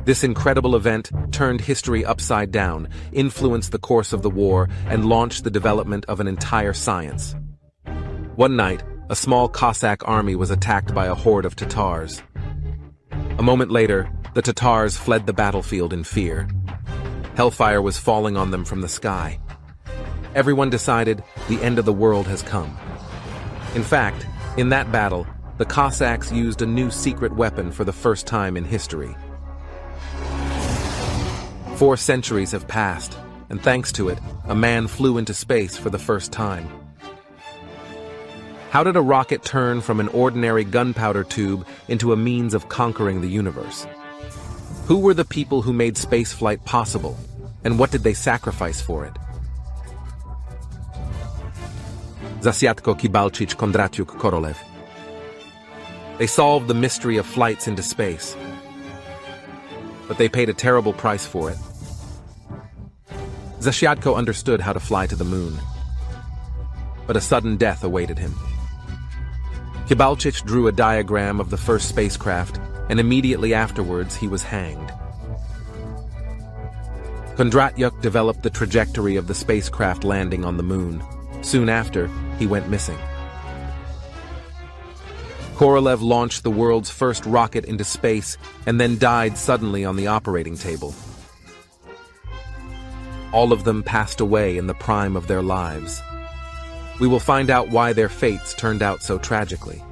This incredible event turned history upside down, influenced the course of the war, and launched the development of an entire science. One night, a small Cossack army was attacked by a horde of Tatars. A moment later, the Tatars fled the battlefield in fear. Hellfire was falling on them from the sky. Everyone decided the end of the world has come. In fact, in that battle, the Cossacks used a new secret weapon for the first time in history. 4 centuries have passed, and thanks to it, a man flew into space for the first time. How did a rocket turn from an ordinary gunpowder tube into a means of conquering the universe? Who were the people who made spaceflight possible, and what did they sacrifice for it? Zasyatko Kibalchich Kondratyuk Korolev. They solved the mystery of flights into space, but they paid a terrible price for it. Zasyatko understood how to fly to the moon, but a sudden death awaited him. Kibalchich drew a diagram of the first spacecraft, and immediately afterwards he was hanged. Kondratyuk developed the trajectory of the spacecraft landing on the moon. Soon after, he went missing. Korolev launched the world's first rocket into space and then died suddenly on the operating table. All of them passed away in the prime of their lives. We will find out why their fates turned out so tragically.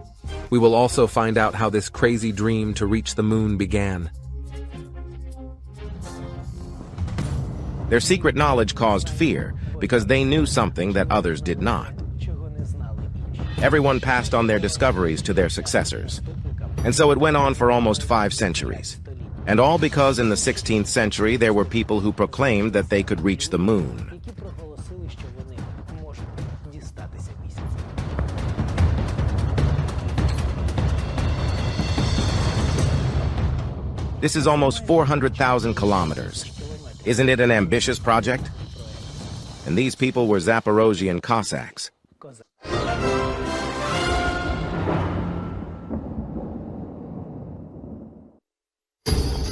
We will also find out how this crazy dream to reach the moon began. Their secret knowledge caused fear because they knew something that others did not. Everyone passed on their discoveries to their successors. And so it went on for almost 5 centuries. And all because in the 16th century there were people who proclaimed that they could reach the moon. This is almost 400,000 kilometers. Isn't it an ambitious project? And these people were Zaporozhian Cossacks.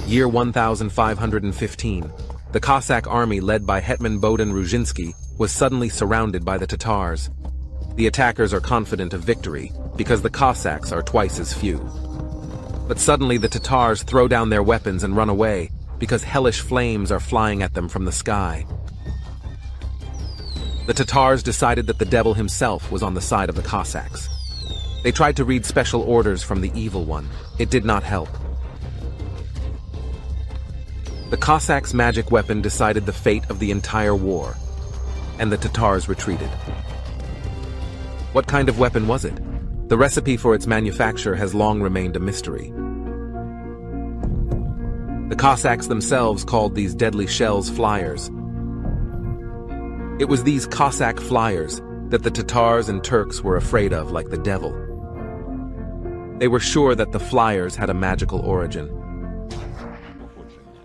Year 1515. The Cossack army led by Hetman Bohdan Ruzhinsky was suddenly surrounded by the Tatars. The attackers are confident of victory because the Cossacks are twice as few. But suddenly the Tatars throw down their weapons and run away because hellish flames are flying at them from the sky. The Tatars decided that the devil himself was on the side of the Cossacks. They tried to read special orders from the evil one. It did not help. The Cossacks' magic weapon decided the fate of the entire war, and the Tatars retreated. What kind of weapon was it? The recipe for its manufacture has long remained a mystery. The Cossacks themselves called these deadly shells flyers. It was these Cossack flyers that the Tatars and Turks were afraid of like the devil. They were sure that the flyers had a magical origin.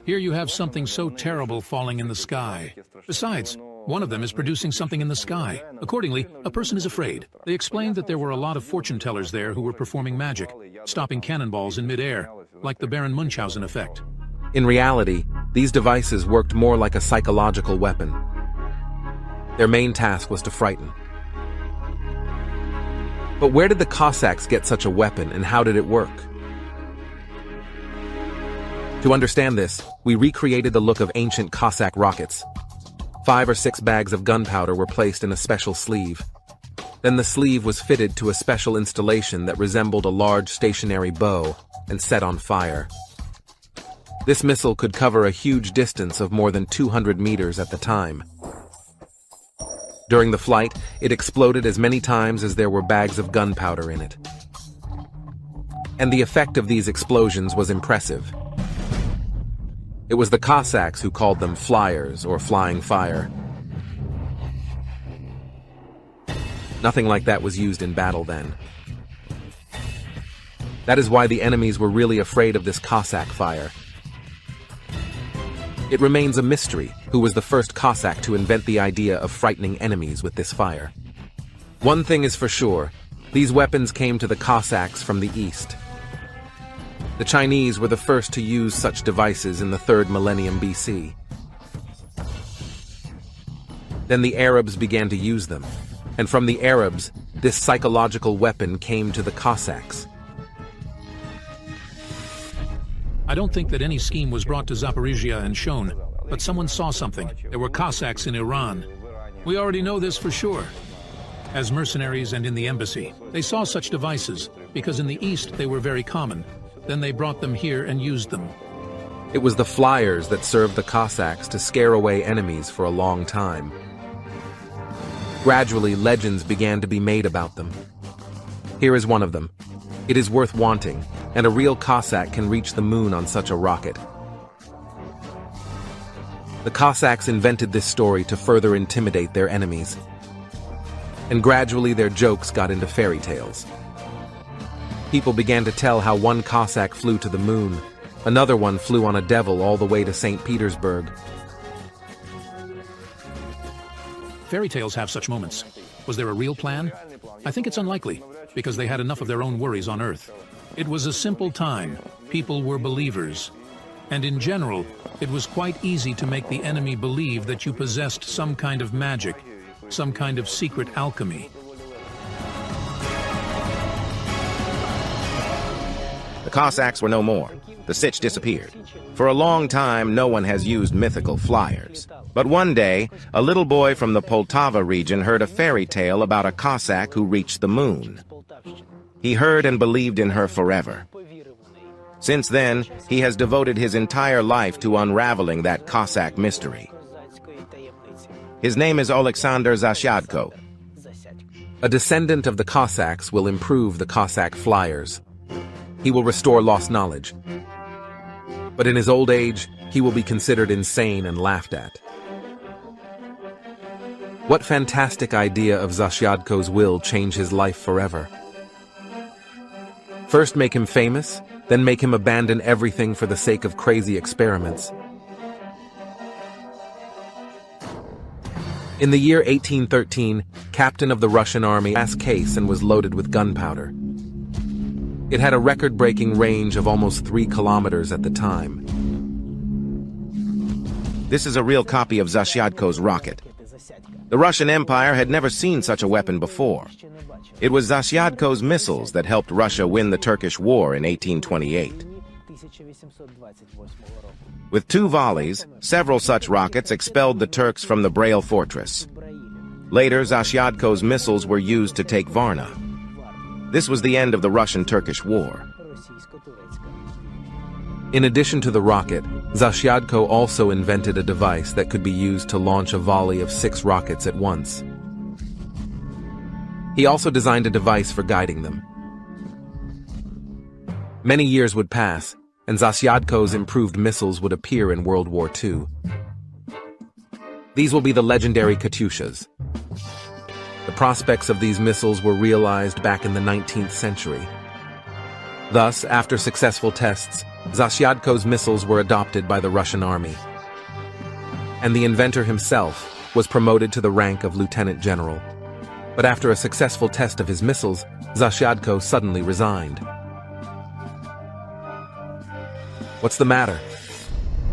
Here you have something so terrible falling in the sky. Besides, one of them is producing something in the sky. Accordingly, a person is afraid. They explained that there were a lot of fortune tellers there who were performing magic, stopping cannonballs in midair, like the Baron Munchausen effect. In reality, these devices worked more like a psychological weapon. Their main task was to frighten. But where did the Cossacks get such a weapon, and how did it work? To understand this, we recreated the look of ancient Cossack rockets. 5 or 6 bags of gunpowder were placed in a special sleeve. Then the sleeve was fitted to a special installation that resembled a large stationary bow and set on fire. This missile could cover a huge distance of more than 200 meters at the time. During the flight, it exploded as many times as there were bags of gunpowder in it. And the effect of these explosions was impressive. It was the Cossacks who called them flyers or flying fire. Nothing like that was used in battle then. That is why the enemies were really afraid of this Cossack fire. It remains a mystery who was the first Cossack to invent the idea of frightening enemies with this fire. One thing is for sure, these weapons came to the Cossacks from the east. The Chinese were the first to use such devices in the 3rd millennium BC. Then the Arabs began to use them, and from the Arabs, this psychological weapon came to the Cossacks. I don't think that any scheme was brought to Zaporizhia and shown, but someone saw something. There were Cossacks in Iran. We already know this for sure. As mercenaries and in the embassy, they saw such devices, because in the East they were very common. Then they brought them here and used them. It was the flyers that served the Cossacks to scare away enemies for a long time. Gradually, legends began to be made about them. Here is one of them. It is worth wanting, and a real Cossack can reach the moon on such a rocket. The Cossacks invented this story to further intimidate their enemies. And gradually their jokes got into fairy tales. People began to tell how one Cossack flew to the moon, another one flew on a devil all the way to St. Petersburg. Fairy tales have such moments. Was there a real plan? I think it's unlikely, because they had enough of their own worries on Earth. It was a simple time. People were believers. And in general, it was quite easy to make the enemy believe that you possessed some kind of magic, some kind of secret alchemy. The Cossacks were no more. The Sich disappeared. For a long time, no one has used mythical flyers. But one day, a little boy from the Poltava region heard a fairy tale about a Cossack who reached the moon. He heard and believed in her forever. Since then, he has devoted his entire life to unraveling that Cossack mystery. His name is Alexander Zasyadko. A descendant of the Cossacks will improve the Cossack flyers. He will restore lost knowledge. But in his old age, he will be considered insane and laughed at. What fantastic idea of Zasyadko's will change his life forever. First make him famous, then make him abandon everything for the sake of crazy experiments. In the year 1813, captain of the Russian army asked case and was loaded with gunpowder. It had a record-breaking range of almost 3 kilometers at the time. This is a real copy of Zasyadko's rocket. The Russian Empire had never seen such a weapon before. It was Zasyadko's missiles that helped Russia win the Turkish War in 1828. With 2 volleys, several such rockets expelled the Turks from the Braille fortress. Later, Zasyadko's missiles were used to take Varna. This was the end of the Russian-Turkish War. In addition to the rocket, Zasyadko also invented a device that could be used to launch a volley of 6 rockets at once. He also designed a device for guiding them. Many years would pass, and Zasyadko's improved missiles would appear in World War II. These will be the legendary Katyushas. The prospects of these missiles were realized back in the 19th century. Thus, after successful tests, Zasyadko's missiles were adopted by the Russian army. And the inventor himself was promoted to the rank of lieutenant general. But after a successful test of his missiles, Zasyadko suddenly resigned. What's the matter?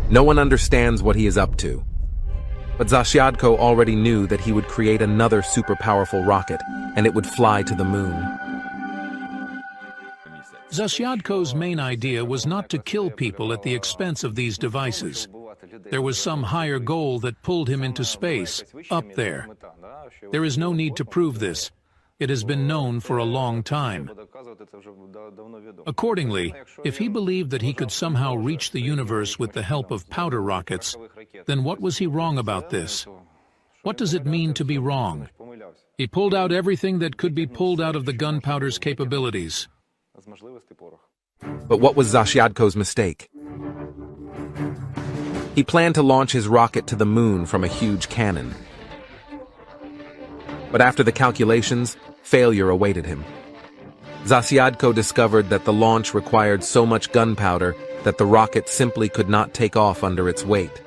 No one understands what he is up to. But Zasyadko already knew that he would create another super-powerful rocket, and it would fly to the moon. Zasyadko's main idea was not to kill people at the expense of these devices. There was some higher goal that pulled him into space, up there. There is no need to prove this. It has been known for a long time. Accordingly, if he believed that he could somehow reach the universe with the help of powder rockets, then what was he wrong about this? What does it mean to be wrong? He pulled out everything that could be pulled out of the gunpowder's capabilities. But what was Zasyadko's mistake? He planned to launch his rocket to the moon from a huge cannon. But after the calculations, failure awaited him. Zasyadko discovered that the launch required so much gunpowder that the rocket simply could not take off under its weight.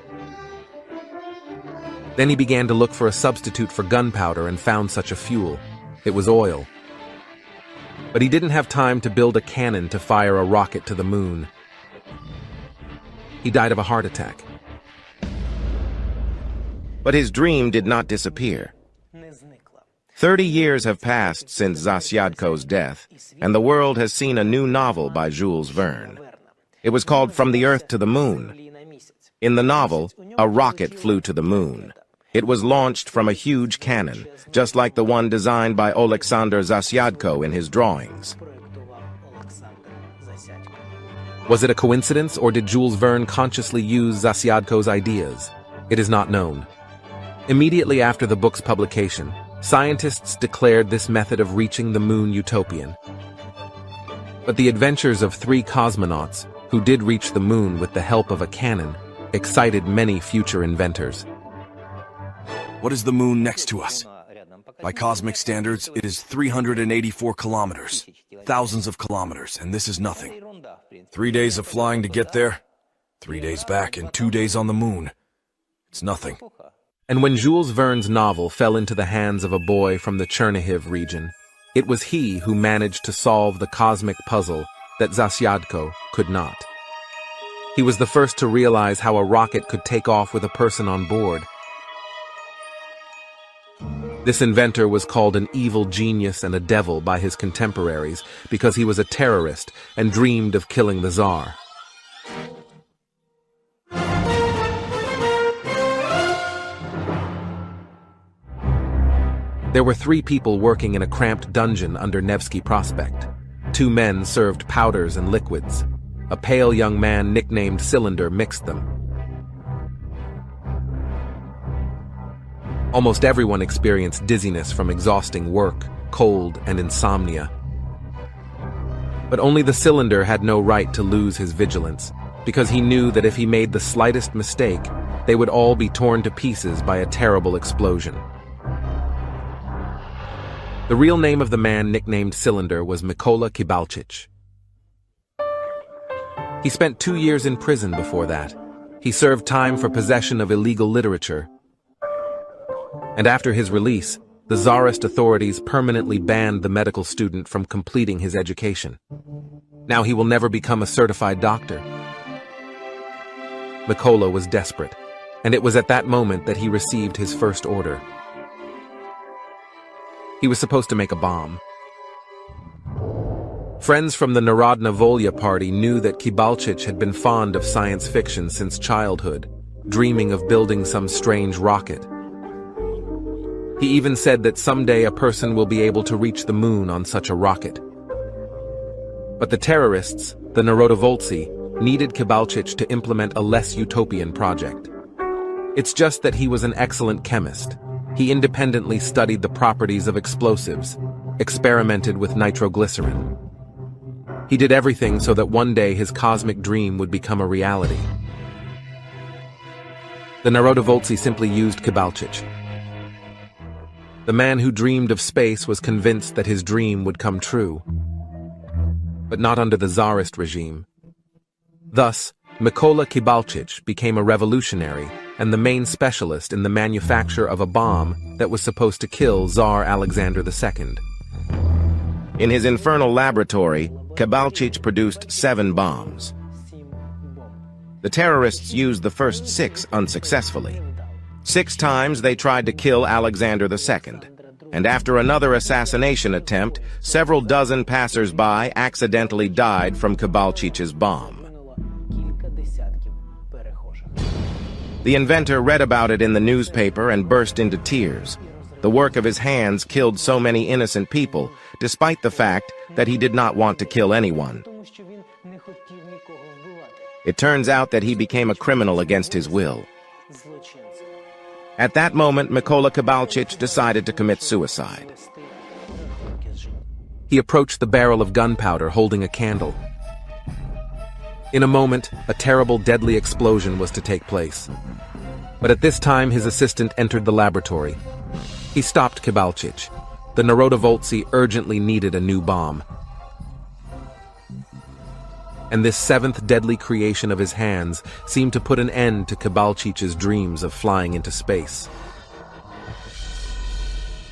Then he began to look for a substitute for gunpowder and found such a fuel. It was oil. But he didn't have time to build a cannon to fire a rocket to the moon. He died of a heart attack. But his dream did not disappear. 30 years have passed since Zasyadko's death, and the world has seen a new novel by Jules Verne. It was called From the Earth to the Moon. In the novel, a rocket flew to the moon. It was launched from a huge cannon, just like the one designed by Oleksandr Zasyadko in his drawings. Was it a coincidence, or did Jules Verne consciously use Zasyadko's ideas? It is not known. Immediately after the book's publication, scientists declared this method of reaching the moon utopian. But the adventures of 3 cosmonauts, who did reach the moon with the help of a cannon, excited many future inventors. What is the moon next to us? By cosmic standards, it is 384 kilometers, thousands of kilometers, and this is nothing. 3 days of flying to get there, 3 days back, and 2 days on the moon. It's nothing. And when Jules Verne's novel fell into the hands of a boy from the Chernihiv region, it was he who managed to solve the cosmic puzzle that Zasyadko could not. He was the first to realize how a rocket could take off with a person on board. This inventor was called an evil genius and a devil by his contemporaries because he was a terrorist and dreamed of killing the Tsar. There were 3 people working in a cramped dungeon under Nevsky Prospect. 2 men served powders and liquids. A pale young man nicknamed Cylinder mixed them. Almost everyone experienced dizziness from exhausting work, cold, and insomnia. But only the Cylinder had no right to lose his vigilance, because he knew that if he made the slightest mistake, they would all be torn to pieces by a terrible explosion. The real name of the man nicknamed Cylinder was Mykola Kibalchich. He spent 2 years in prison before that. He served time for possession of illegal literature. And after his release, the Tsarist authorities permanently banned the medical student from completing his education. Now he will never become a certified doctor. Mykola was desperate, and it was at that moment that he received his first order. He was supposed to make a bomb. Friends from the Narodna Volya party knew that Kibalchich had been fond of science fiction since childhood, dreaming of building some strange rocket. He even said that someday a person will be able to reach the moon on such a rocket. But the terrorists, the Narodovoltsi, needed Kibalchich to implement a less utopian project. It's just that he was an excellent chemist. He independently studied the properties of explosives, experimented with nitroglycerin. He did everything so that one day his cosmic dream would become a reality. The Narodovoltsi simply used Kibalchich. The man who dreamed of space was convinced that his dream would come true. But not under the Tsarist regime. Thus, Mykola Kibalchich became a revolutionary and the main specialist in the manufacture of a bomb that was supposed to kill Tsar Alexander II. In his infernal laboratory, Kibalchich produced 7 bombs. The terrorists used the first 6 unsuccessfully. 6 times they tried to kill Alexander II, and after another assassination attempt, several dozen passers-by accidentally died from Kibalchich's bomb. The inventor read about it in the newspaper and burst into tears. The work of his hands killed so many innocent people, despite the fact that he did not want to kill anyone. It turns out that he became a criminal against his will. At that moment, Mykola Kibalchich decided to commit suicide. He approached the barrel of gunpowder holding a candle. In a moment, a terrible, deadly explosion was to take place. But at this time, his assistant entered the laboratory. He stopped Kibalchich. The Narodovoltsi urgently needed a new bomb. And this 7th deadly creation of his hands seemed to put an end to Kibalchich's dreams of flying into space.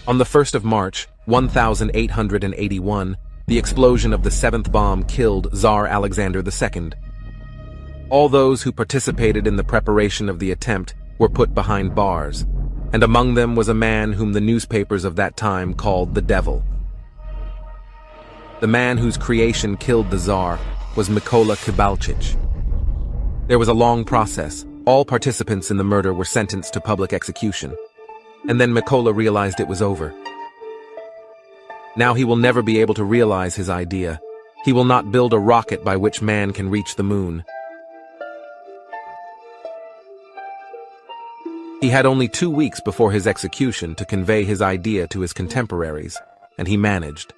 On the 1st of March, 1881, The explosion of the seventh bomb killed Tsar Alexander II. All those who participated in the preparation of the attempt were put behind bars, and among them was a man whom the newspapers of that time called the Devil. The man whose creation killed the Tsar was Mykola Kibalchich. There was a long process. All participants in the murder were sentenced to public execution. And then Mykola realized it was over. Now he will never be able to realize his idea. He will not build a rocket by which man can reach the moon. He had only 2 weeks before his execution to convey his idea to his contemporaries, and he managed.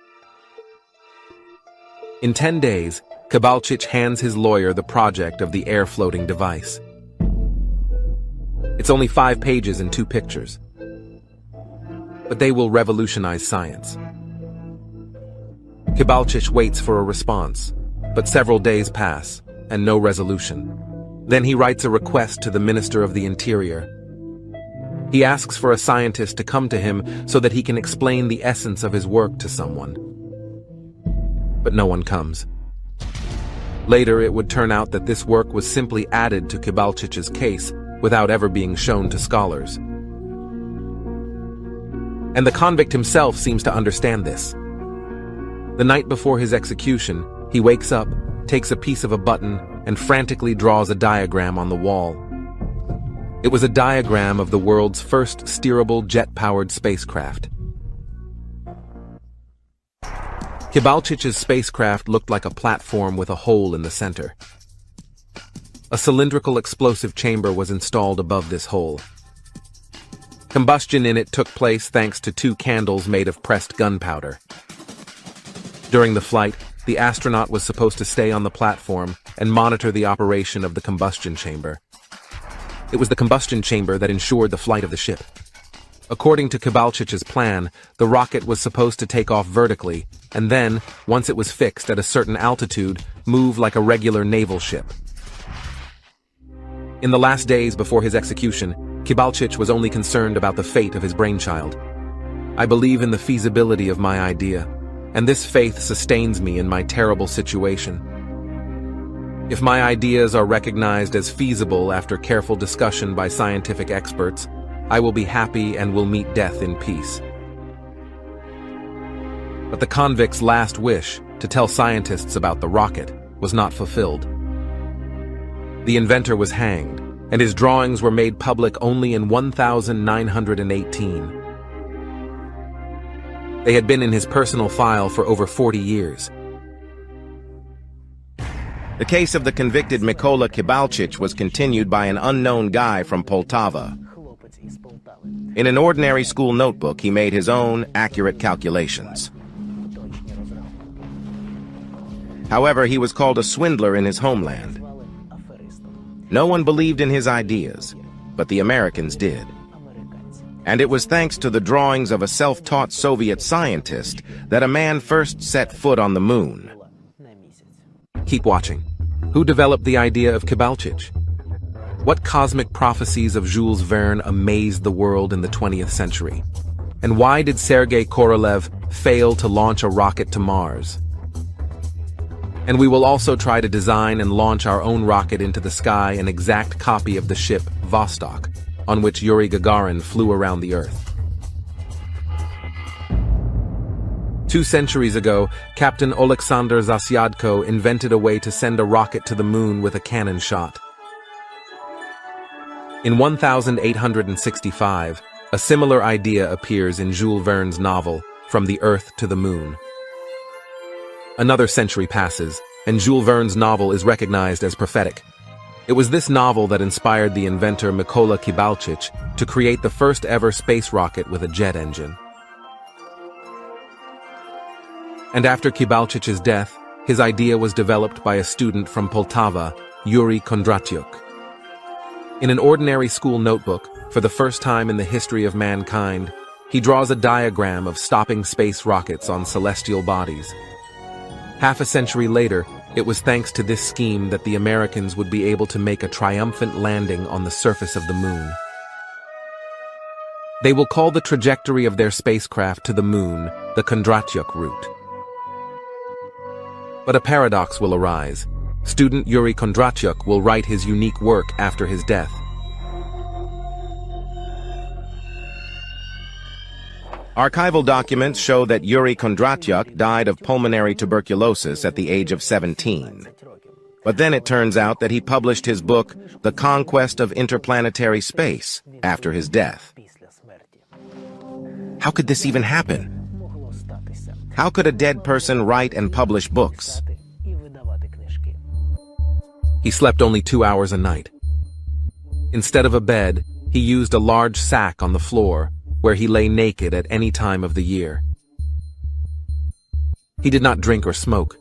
In 10 days, Kibalchich hands his lawyer the project of the air-floating device. It's only 5 pages and 2 pictures. But they will revolutionize science. Kibalchich waits for a response, but several days pass, and no resolution. Then he writes a request to the Minister of the Interior. He asks for a scientist to come to him so that he can explain the essence of his work to someone. But no one comes. Later, it would turn out that this work was simply added to Kibalchich's case without ever being shown to scholars. And the convict himself seems to understand this. The night before his execution, he wakes up, takes a piece of a button, and frantically draws a diagram on the wall. It was a diagram of the world's first steerable jet-powered spacecraft. Kibalchich's spacecraft looked like a platform with a hole in the center. A cylindrical explosive chamber was installed above this hole. Combustion in it took place thanks to 2 candles made of pressed gunpowder. During the flight, the astronaut was supposed to stay on the platform and monitor the operation of the combustion chamber. It was the combustion chamber that ensured the flight of the ship. According to Kibalchich's plan, the rocket was supposed to take off vertically, and then, once it was fixed at a certain altitude, move like a regular naval ship. In the last days before his execution, Kibalchich was only concerned about the fate of his brainchild. I believe in the feasibility of my idea, and this faith sustains me in my terrible situation. If my ideas are recognized as feasible after careful discussion by scientific experts, I will be happy and will meet death in peace. But the convict's last wish, to tell scientists about the rocket, was not fulfilled. The inventor was hanged, and his drawings were made public only in 1918. They had been in his personal file for over 40 years. The case of the convicted Mykola Kibalchich was continued by an unknown guy from Poltava. In an ordinary school notebook, he made his own accurate calculations. However, he was called a swindler in his homeland. No one believed in his ideas, but the Americans did. And it was thanks to the drawings of a self-taught Soviet scientist that a man first set foot on the moon. Keep watching. Who developed the idea of Kibalchich? What cosmic prophecies of Jules Verne amazed the world in the 20th century? And why did Sergei Korolev fail to launch a rocket to Mars? And we will also try to design and launch our own rocket into the sky, an exact copy of the ship Vostok, on which Yuri Gagarin flew around the Earth. 2 centuries ago, Captain Oleksandr Zasyadko invented a way to send a rocket to the moon with a cannon shot. In 1865, a similar idea appears in Jules Verne's novel, From the Earth to the Moon. Another century passes, and Jules Verne's novel is recognized as prophetic. It was this novel that inspired the inventor Mykola Kibalchich to create the first ever space rocket with a jet engine. And after Kibalchich's death, his idea was developed by a student from Poltava, Yuri Kondratyuk. In an ordinary school notebook, for the first time in the history of mankind, he draws a diagram of stopping space rockets on celestial bodies. Half a century later, it was thanks to this scheme that the Americans would be able to make a triumphant landing on the surface of the moon. They will call the trajectory of their spacecraft to the moon the Kondratyuk route. But a paradox will arise. Student Yuri Kondratyuk will write his unique work after his death. Archival documents show that Yuri Kondratyuk died of pulmonary tuberculosis at the age of 17. But then it turns out that he published his book, The Conquest of Interplanetary Space, after his death. How could this even happen? How could a dead person write and publish books? He slept only 2 hours a night. Instead of a bed, he used a large sack on the floor, where he lay naked at any time of the year. He did not drink or smoke.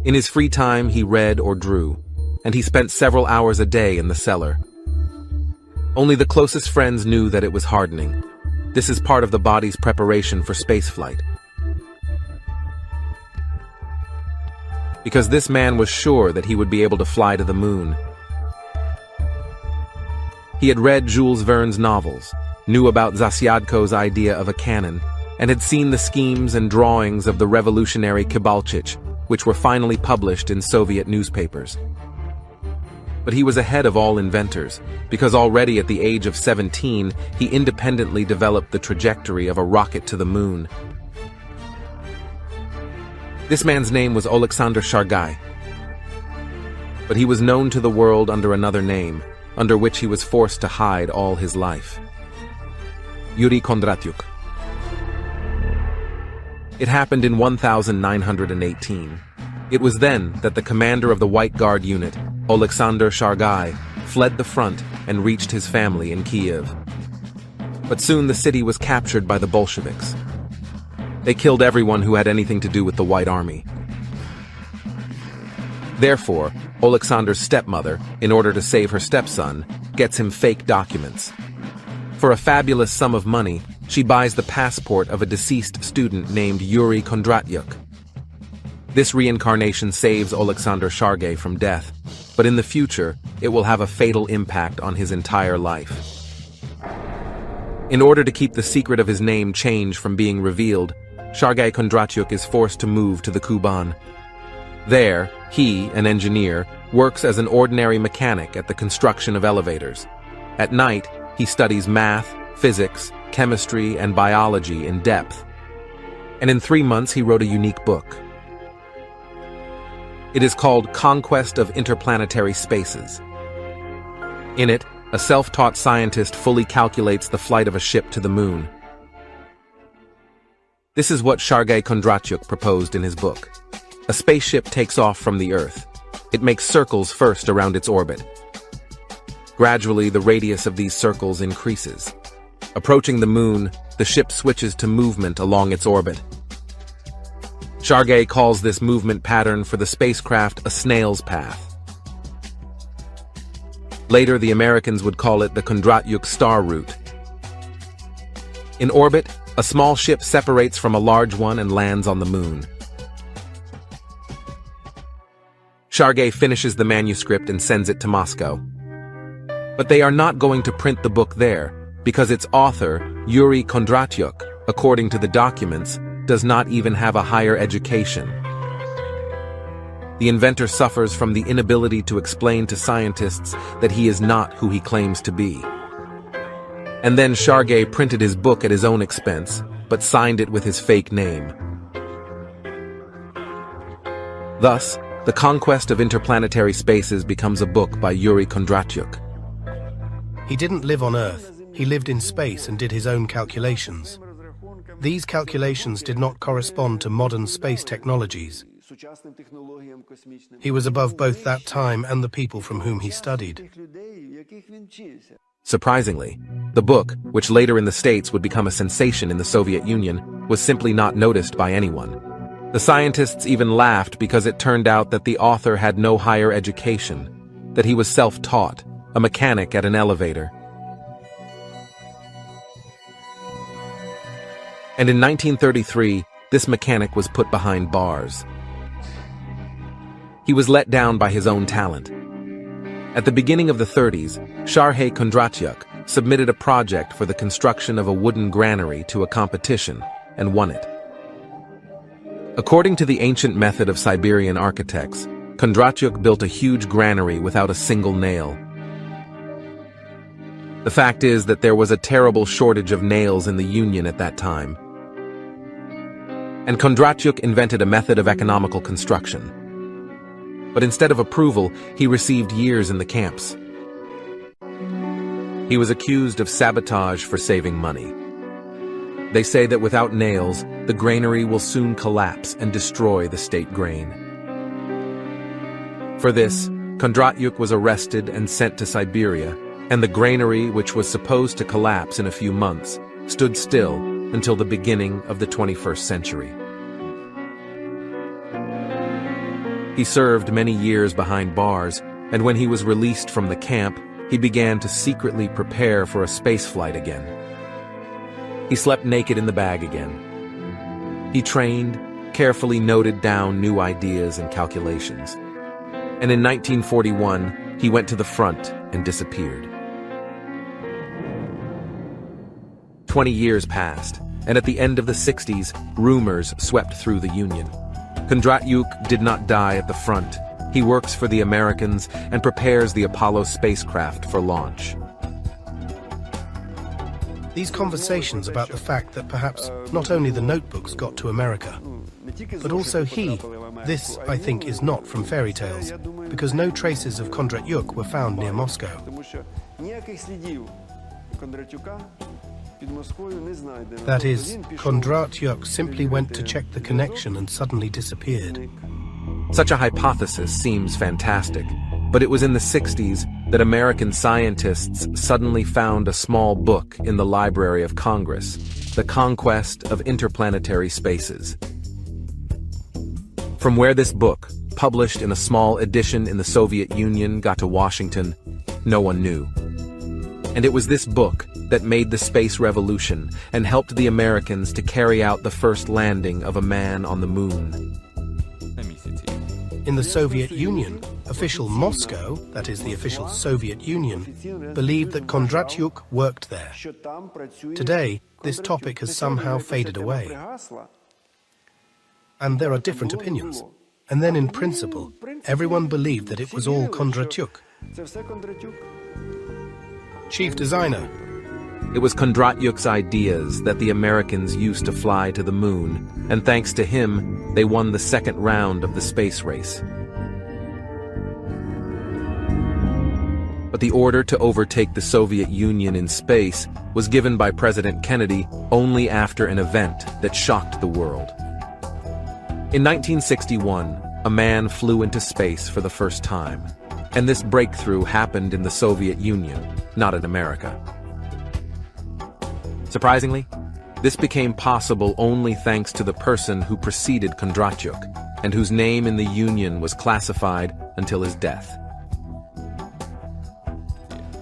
In his free time, he read or drew, and he spent several hours a day in the cellar. Only the closest friends knew that it was hardening. This is part of the body's preparation for spaceflight. Because this man was sure that he would be able to fly to the moon. He had read Jules Verne's novels, knew about Zasyadko's idea of a cannon, and had seen the schemes and drawings of the revolutionary Kibalchich, which were finally published in Soviet newspapers. But he was ahead of all inventors, because already at the age of 17, he independently developed the trajectory of a rocket to the moon. This man's name was Oleksandr Shargai, but he was known to the world under another name, under which he was forced to hide all his life. Yuri Kondratyuk. It happened in 1918. It was then that the commander of the White Guard unit, Oleksandr Shargai, fled the front and reached his family in Kiev. But soon the city was captured by the Bolsheviks. They killed everyone who had anything to do with the White Army. Therefore, Oleksandr's stepmother, in order to save her stepson, gets him fake documents. For a fabulous sum of money, she buys the passport of a deceased student named Yuri Kondratyuk. This reincarnation saves Oleksandr Shargai from death, but in the future, it will have a fatal impact on his entire life. In order to keep the secret of his name change from being revealed, Shargai Kondratyuk is forced to move to the Kuban. There, he, an engineer, works as an ordinary mechanic at the construction of elevators. At night, he studies math, physics, chemistry, and biology in depth. And in 3 months, he wrote a unique book. It is called Conquest of Interplanetary Spaces. In it, a self-taught scientist fully calculates the flight of a ship to the moon. This is what Shargai Kondratyuk proposed in his book. A spaceship takes off from the Earth. It makes circles first around its orbit. Gradually, the radius of these circles increases. Approaching the moon, the ship switches to movement along its orbit. Shargai calls this movement pattern for the spacecraft a snail's path. Later, the Americans would call it the Kondratyuk Star Route. In orbit, a small ship separates from a large one and lands on the moon. Shargai finishes the manuscript and sends it to Moscow. But they are not going to print the book there, because its author, Yuri Kondratyuk, according to the documents, does not even have a higher education. The inventor suffers from the inability to explain to scientists that he is not who he claims to be. And then Shargai printed his book at his own expense, but signed it with his fake name. Thus, The Conquest of Interplanetary Spaces becomes a book by Yuri Kondratyuk. He didn't live on Earth, he lived in space and did his own calculations. These calculations did not correspond to modern space technologies. He was above both that time and the people from whom he studied. Surprisingly, the book, which later in the States would become a sensation in the Soviet Union, was simply not noticed by anyone. The scientists even laughed because it turned out that the author had no higher education, that he was self-taught, a mechanic at an elevator. And in 1933, this mechanic was put behind bars. He was let down by his own talent. At the beginning of the 30s, Shargai Kondratyuk submitted a project for the construction of a wooden granary to a competition and won it. According to the ancient method of Siberian architects, Kondratyuk built a huge granary without a single nail. The fact is that there was a terrible shortage of nails in the Union at that time. And Kondratyuk invented a method of economical construction. But instead of approval, he received years in the camps. He was accused of sabotage for saving money. They say that without nails, the granary will soon collapse and destroy the state grain. For this, Kondratyuk was arrested and sent to Siberia, and the granary, which was supposed to collapse in a few months, stood still until the beginning of the 21st century. He served many years behind bars, and when he was released from the camp, he began to secretly prepare for a spaceflight again. He slept naked in the bag again. He trained, carefully noted down new ideas and calculations. And in 1941, he went to the front and disappeared. 20 years passed, and at the end of the 60s, rumors swept through the Union. Kondratyuk did not die at the front. He works for the Americans and prepares the Apollo spacecraft for launch. These conversations about the fact that perhaps not only the notebooks got to America, but also this, I think, is not from fairy tales, because no traces of Kondratyuk were found near Moscow. That is, Kondratyuk simply went to check the connection and suddenly disappeared. Such a hypothesis seems fantastic, but it was in the 60s that American scientists suddenly found a small book in the Library of Congress, The Conquest of Interplanetary Spaces. From where this book, published in a small edition in the Soviet Union, got to Washington, no one knew. And it was this book that made the space revolution and helped the Americans to carry out the first landing of a man on the moon. In the Soviet Union, official Moscow, that is the official Soviet Union, believed that Kondratyuk worked there. Today, this topic has somehow faded away. And there are different opinions. And then in principle, everyone believed that it was all Kondratyuk. Chief designer. It was Kondratyuk's ideas that the Americans used to fly to the moon, and thanks to him, they won the second round of the space race. But the order to overtake the Soviet Union in space was given by President Kennedy only after an event that shocked the world. In 1961, a man flew into space for the first time, and this breakthrough happened in the Soviet Union, not in America. Surprisingly, this became possible only thanks to the person who preceded Kondratyuk, and whose name in the Union was classified until his death.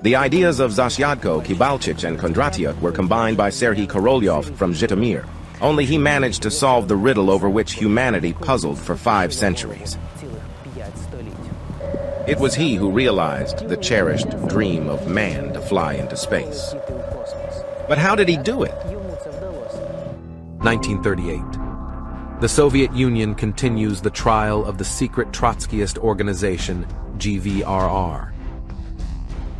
The ideas of Zasyadko, Kibalchich, and Kondratyuk were combined by Serhiy Korolyov from Zhytomyr. Only he managed to solve the riddle over which humanity puzzled for 5 centuries. It was he who realized the cherished dream of man to fly into space. But how did he do it? 1938. The Soviet Union continues the trial of the secret Trotskyist organization, GVRR.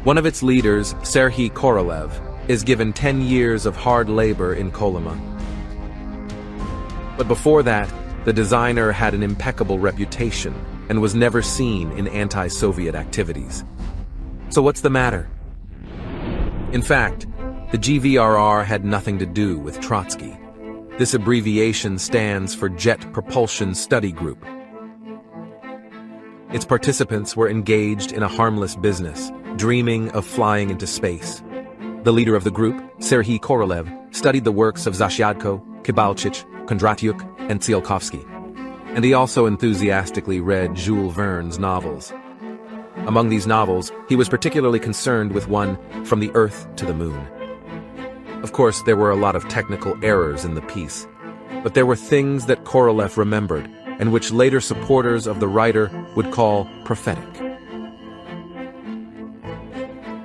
One of its leaders, Serhiy Korolev, is given 10 years of hard labor in Kolyma. But before that, the designer had an impeccable reputation and was never seen in anti-Soviet activities. So what's the matter? In fact, the GVRR had nothing to do with Trotsky. This abbreviation stands for Jet Propulsion Study Group. Its participants were engaged in a harmless business, dreaming of flying into space. The leader of the group, Serhiy Korolev, studied the works of Zasyadko, Kibalchich, Kondratyuk, and Tsiolkovsky. And he also enthusiastically read Jules Verne's novels. Among these novels, he was particularly concerned with one, From the Earth to the Moon. Of course, there were a lot of technical errors in the piece, but there were things that Korolev remembered, and which later supporters of the writer would call prophetic.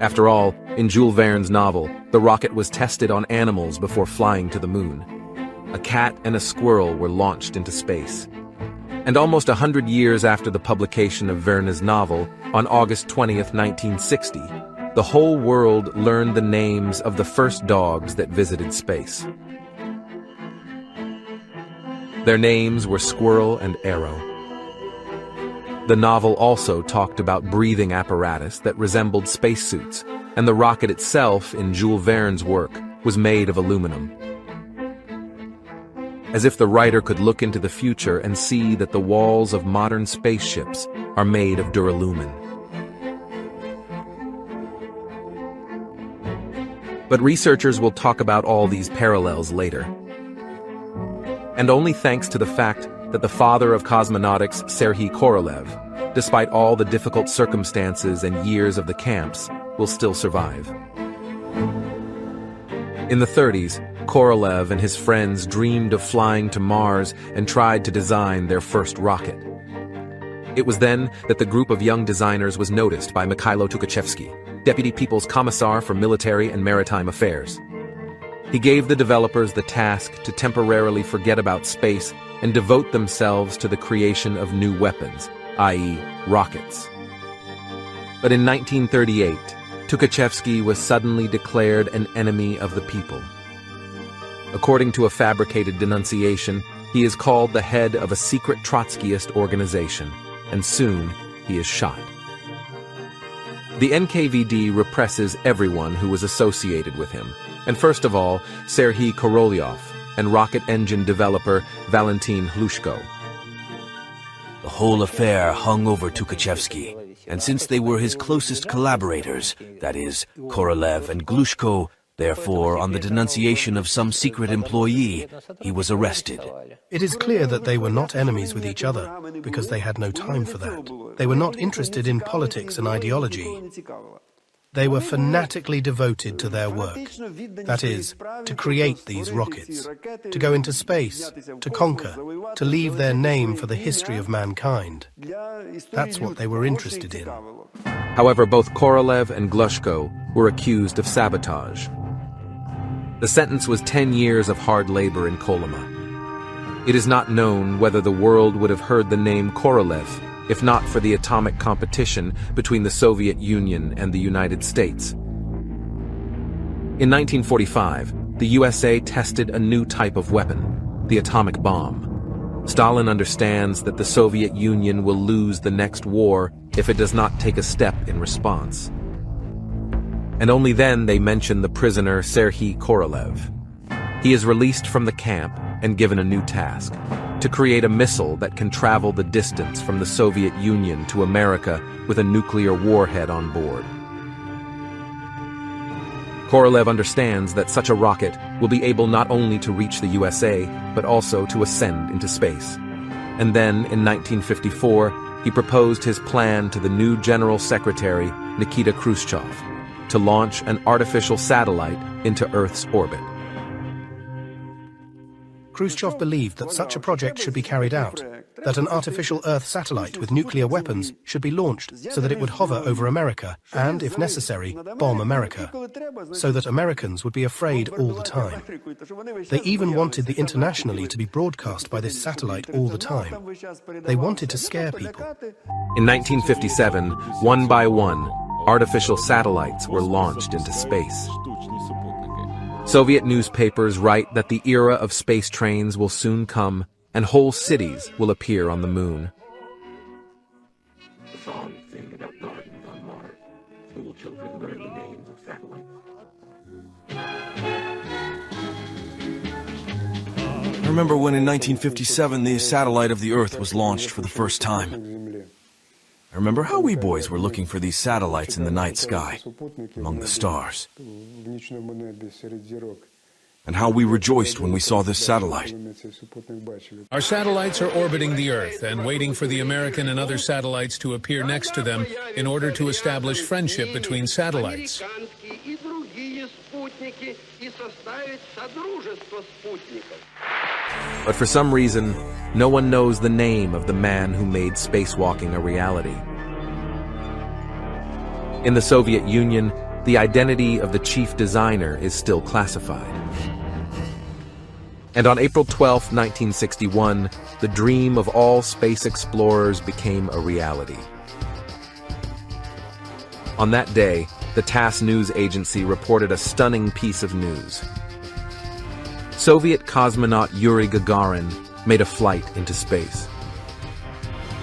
After all, in Jules Verne's novel, the rocket was tested on animals before flying to the moon. a cat and a squirrel were launched into space. And almost 100 years after the publication of Verne's novel, on August 20th, 1960, the whole world learned the names of the first dogs that visited space. Their names were Squirrel and Arrow. The novel also talked about breathing apparatus that resembled spacesuits, and the rocket itself, in Jules Verne's work, was made of aluminum. As if the writer could look into the future and see that the walls of modern spaceships are made of duralumin. But researchers will talk about all these parallels later. And only thanks to the fact that the father of cosmonautics, Serhiy Korolev, despite all the difficult circumstances and years of the camps, will still survive. In the 30s, Korolev and his friends dreamed of flying to Mars and tried to design their first rocket. It was then that the group of young designers was noticed by Mikhailo Tukhachevsky, Deputy People's Commissar for Military and Maritime Affairs. He gave the developers the task to temporarily forget about space and devote themselves to the creation of new weapons, i.e., rockets. But in 1938, Tukhachevsky was suddenly declared an enemy of the people. According to a fabricated denunciation, he is called the head of a secret Trotskyist organization, and soon he is shot. The NKVD represses everyone who was associated with him, and first of all, Serhiy Korolev and rocket engine developer Valentin Hlushko. The whole affair hung over Tukhachevsky, and since they were his closest collaborators, that is, Korolev and Glushko, therefore, on the denunciation of some secret employee, he was arrested. It is clear that they were not enemies with each other, because they had no time for that. They were not interested in politics and ideology. They were fanatically devoted to their work, that is, to create these rockets, to go into space, to conquer, to leave their name for the history of mankind. That's what they were interested in. However, both Korolev and Glushko were accused of sabotage. The sentence was 10 years of hard labor in Kolyma. It is not known whether the world would have heard the name Korolev if not for the atomic competition between the Soviet Union and the United States. In 1945, the USA tested a new type of weapon, the atomic bomb. Stalin understands that the Soviet Union will lose the next war if it does not take a step in response. And only then they mention the prisoner Serhiy Korolev. He is released from the camp and given a new task, to create a missile that can travel the distance from the Soviet Union to America with a nuclear warhead on board. Korolev understands that such a rocket will be able not only to reach the USA, but also to ascend into space. And then, in 1954, he proposed his plan to the new General Secretary, Nikita Khrushchev, to launch an artificial satellite into Earth's orbit. Khrushchev believed that such a project should be carried out, that an artificial Earth satellite with nuclear weapons should be launched so that it would hover over America and, if necessary, bomb America, so that Americans would be afraid all the time. They even wanted the internationally to be broadcast by this satellite all the time. They wanted to scare people. In 1957, one by one, artificial satellites were launched into space. Soviet newspapers write that the era of space trains will soon come and whole cities will appear on the moon. I remember when in 1957 the satellite of the Earth was launched for the first time. I remember how we boys were looking for these satellites in the night sky, among the stars. And how we rejoiced when we saw this satellite. Our satellites are orbiting the Earth and waiting for the American and other satellites to appear next to them in order to establish friendship between satellites. But for some reason, no one knows the name of the man who made spacewalking a reality. In the Soviet Union, the identity of the chief designer is still classified. And on April 12, 1961, the dream of all space explorers became a reality. On that day, the TASS news agency reported a stunning piece of news. Soviet cosmonaut Yuri Gagarin made a flight into space.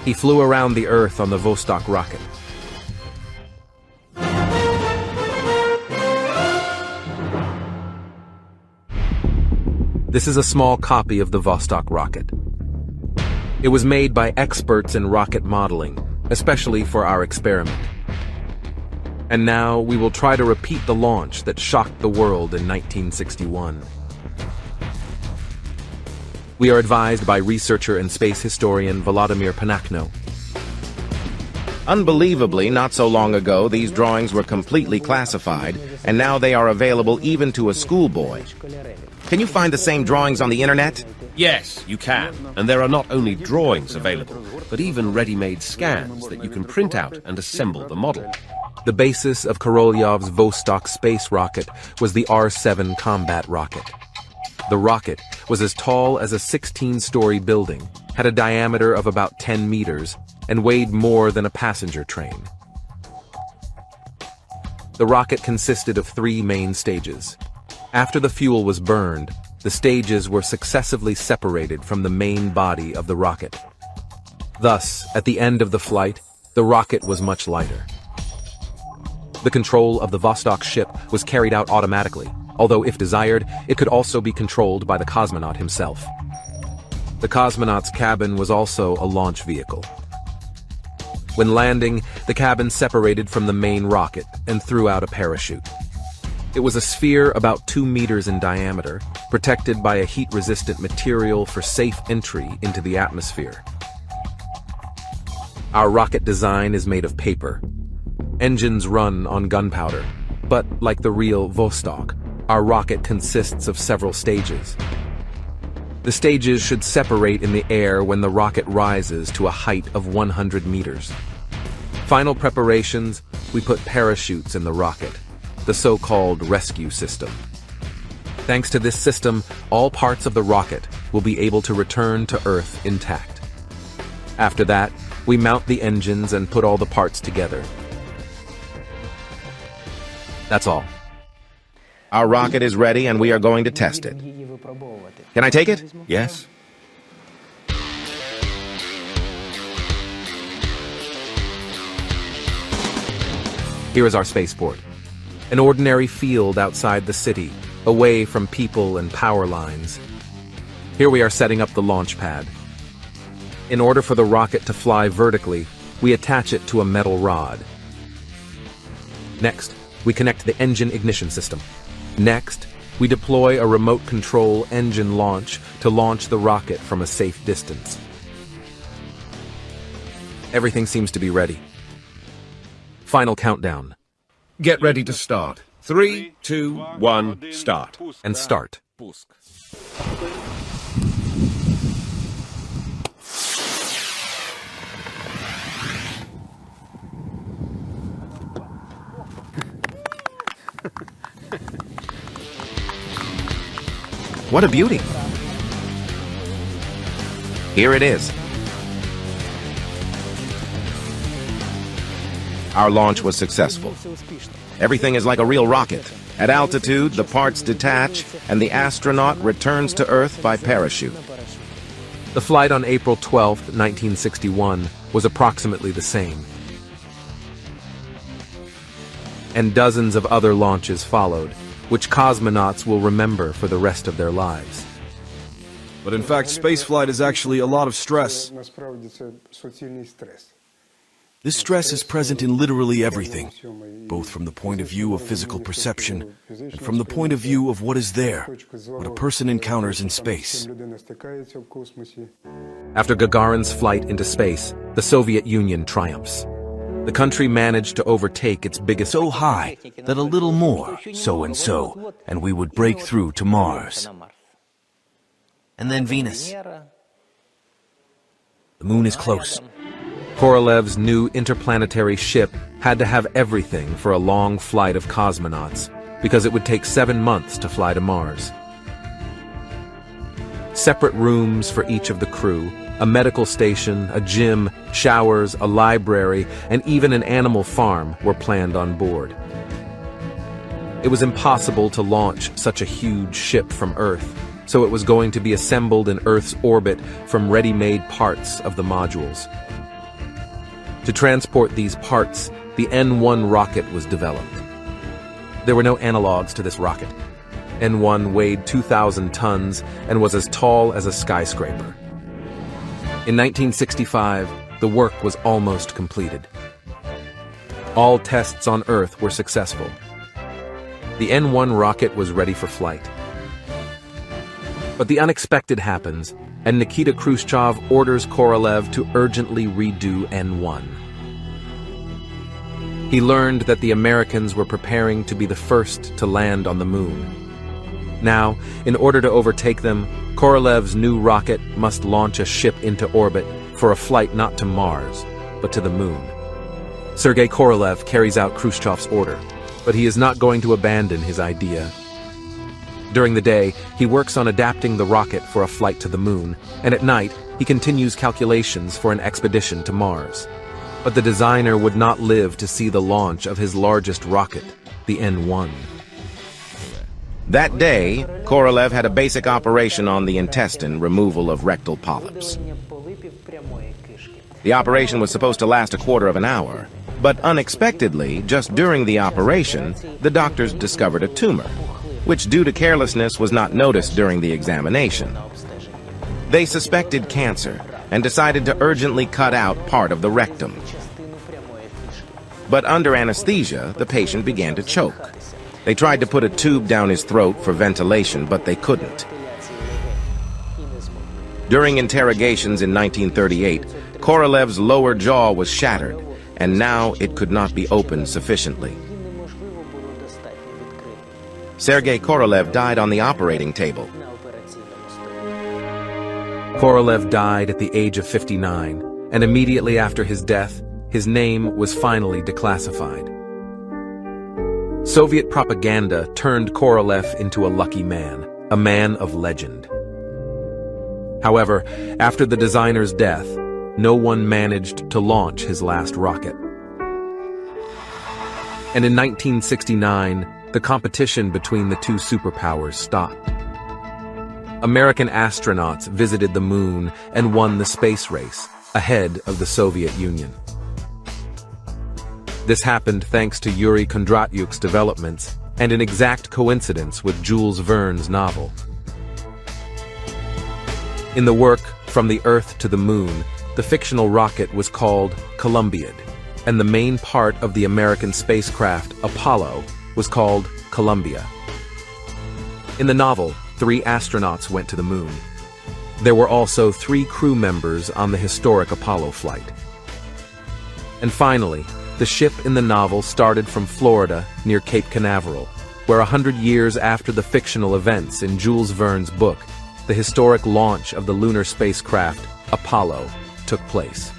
He flew around the Earth on the Vostok rocket. This is a small copy of the Vostok rocket. It was made by experts in rocket modeling, especially for our experiment. And now we will try to repeat the launch that shocked the world in 1961. We are advised by researcher and space historian Volodymyr Panakno. Unbelievably, not so long ago, these drawings were completely classified, and now they are available even to a schoolboy. Can you find the same drawings on the internet? Yes, you can. And there are not only drawings available, but even ready-made scans that you can print out and assemble the model. The basis of Korolyov's Vostok space rocket was the R-7 combat rocket. The rocket was as tall as a 16-story building, had a diameter of about 10 meters, and weighed more than a passenger train. The rocket consisted of 3 main stages. After the fuel was burned, the stages were successively separated from the main body of the rocket. Thus, at the end of the flight, the rocket was much lighter. The control of the Vostok ship was carried out automatically, although if desired, it could also be controlled by the cosmonaut himself. The cosmonaut's cabin was also a launch vehicle. When landing, the cabin separated from the main rocket and threw out a parachute. It was a sphere about 2 meters in diameter, protected by a heat-resistant material for safe entry into the atmosphere. Our rocket design is made of paper. Engines run on gunpowder, but like the real Vostok, our rocket consists of several stages. The stages should separate in the air when the rocket rises to a height of 100 meters. Final preparations, we put parachutes in the rocket, the so-called rescue system. Thanks to this system, all parts of the rocket will be able to return to Earth intact. After that, we mount the engines and put all the parts together. That's all. Our rocket is ready and we are going to test it. Can I take it? Yes? Here is our spaceport. An ordinary field outside the city, away from people and power lines. Here we are setting up the launch pad. In order for the rocket to fly vertically, we attach it to a metal rod. Next, we connect the engine ignition system. Next, we deploy a remote control engine launch to launch the rocket from a safe distance. Everything seems to be ready. Final countdown. Get ready to start. 3, 2, 1, start. And start. What a beauty. Here it is. Our launch was successful. Everything is like a real rocket. At altitude, the parts detach, and the astronaut returns to Earth by parachute. The flight on April 12, 1961 was approximately the same. And dozens of other launches followed, which cosmonauts will remember for the rest of their lives. But in fact, spaceflight is actually a lot of stress. This stress is present in literally everything, both from the point of view of physical perception and from the point of view of what is there, what a person encounters in space. After Gagarin's flight into space, the Soviet Union triumphs. The country managed to overtake its biggest So high that a little more, so and so, and we would break through to Mars. And then Venus. The moon is close. Korolev's new interplanetary ship had to have everything for a long flight of cosmonauts, because it would take 7 months to fly to Mars. Separate rooms for each of the crew, a medical station, a gym, showers, a library, and even an animal farm were planned on board. It was impossible to launch such a huge ship from Earth, so it was going to be assembled in Earth's orbit from ready-made parts of the modules. To transport these parts, the N1 rocket was developed. There were no analogs to this rocket. N1 weighed 2,000 tons and was as tall as a skyscraper. In 1965, the work was almost completed. All tests on Earth were successful. The N1 rocket was ready for flight. But the unexpected happens, and Nikita Khrushchev orders Korolev to urgently redo N1. He learned that the Americans were preparing to be the first to land on the moon. Now, in order to overtake them, Korolev's new rocket must launch a ship into orbit for a flight not to Mars, but to the moon. Sergei Korolev carries out Khrushchev's order, but he is not going to abandon his idea. During the day, he works on adapting the rocket for a flight to the moon, and at night, he continues calculations for an expedition to Mars. But the designer would not live to see the launch of his largest rocket, the N1. That day, Korolev had a basic operation on the intestine, removal of rectal polyps. The operation was supposed to last a quarter of an hour, but unexpectedly, just during the operation, the doctors discovered a tumor, which due to carelessness was not noticed during the examination. They suspected cancer and decided to urgently cut out part of the rectum. But under anesthesia, the patient began to choke. They tried to put a tube down his throat for ventilation, but they couldn't. During interrogations in 1938, Korolev's lower jaw was shattered, and now it could not be opened sufficiently. Sergei Korolev died on the operating table. Korolev died at the age of 59, and immediately after his death, his name was finally declassified. Soviet propaganda turned Korolev into a lucky man, a man of legend. However, after the designer's death, no one managed to launch his last rocket. And in 1969, the competition between the two superpowers stopped. American astronauts visited the moon and won the space race, ahead of the Soviet Union. This happened thanks to Yuri Kondratyuk's developments and an exact coincidence with Jules Verne's novel. In the work From the Earth to the Moon, the fictional rocket was called Columbiad, and the main part of the American spacecraft, Apollo, was called Columbia. In the novel, 3 astronauts went to the moon. There were also 3 crew members on the historic Apollo flight. And finally, the ship in the novel started from Florida near Cape Canaveral, where 100 years after the fictional events in Jules Verne's book, the historic launch of the lunar spacecraft Apollo took place.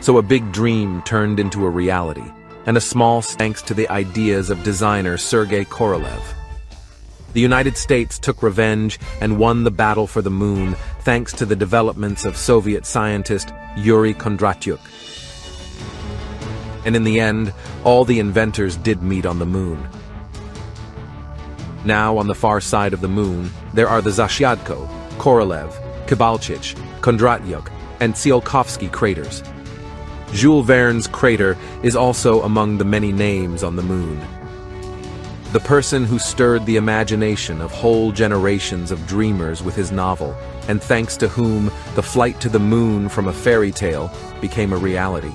So a big dream turned into a reality, and a small thanks to the ideas of designer Sergei Korolev. The United States took revenge and won the battle for the moon thanks to the developments of Soviet scientist Yuri Kondratyuk. And in the end, all the inventors did meet on the moon. Now, on the far side of the moon, there are the Zasyadko, Korolev, Kibalchich, Kondratyuk, and Tsiolkovsky craters. Jules Verne's crater is also among the many names on the moon. The person who stirred the imagination of whole generations of dreamers with his novel, and thanks to whom the flight to the moon from a fairy tale became a reality.